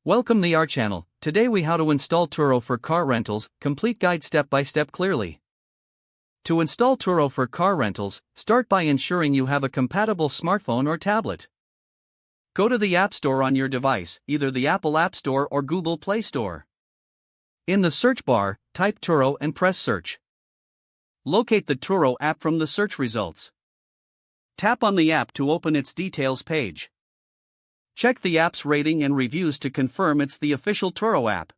Welcome to our channel. Today we how to install Turo for car rentals, complete guide step by step clearly. To install Turo for car rentals, start by ensuring you have a compatible smartphone or tablet. Go to the App Store on your device, either the Apple App Store or Google Play Store. In the search bar, type Turo and press search. Locate the Turo app from the search results. Tap on the app to open its details page. Check the app's rating and reviews to confirm it's the official Turo app.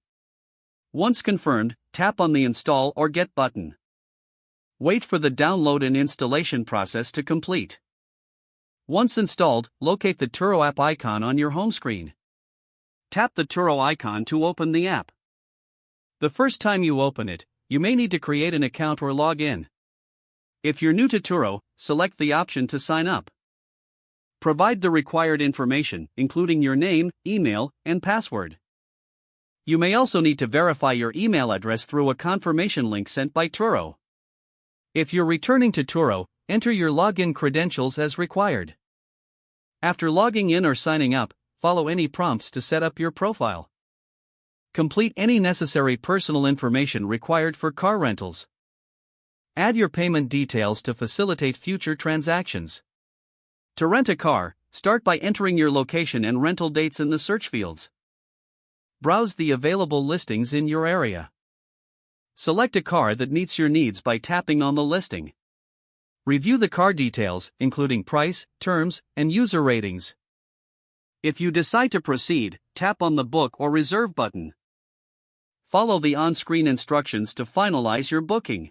Once confirmed, tap on the Install or Get button. Wait for the download and installation process to complete. Once installed, locate the Turo app icon on your home screen. Tap the Turo icon to open the app. The first time you open it, you may need to create an account or log in. If you're new to Turo, select the option to sign up. Provide the required information, including your name, email, and password. You may also need to verify your email address through a confirmation link sent by Turo. If you're returning to Turo, enter your login credentials as required. After logging in or signing up, follow any prompts to set up your profile. Complete any necessary personal information required for car rentals. Add your payment details to facilitate future transactions. To rent a car, start by entering your location and rental dates in the search fields. Browse the available listings in your area. Select a car that meets your needs by tapping on the listing. Review the car details, including price, terms, and user ratings. If you decide to proceed, tap on the Book or Reserve button. Follow the on-screen instructions to finalize your booking.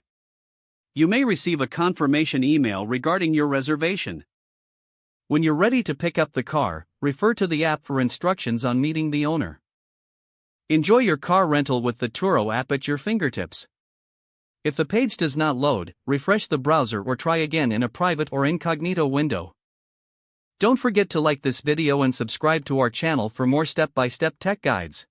You may receive a confirmation email regarding your reservation. When you're ready to pick up the car, refer to the app for instructions on meeting the owner. Enjoy your car rental with the Turo app at your fingertips. If the page does not load, refresh the browser or try again in a private or incognito window. Don't forget to like this video and subscribe to our channel for more step-by-step tech guides.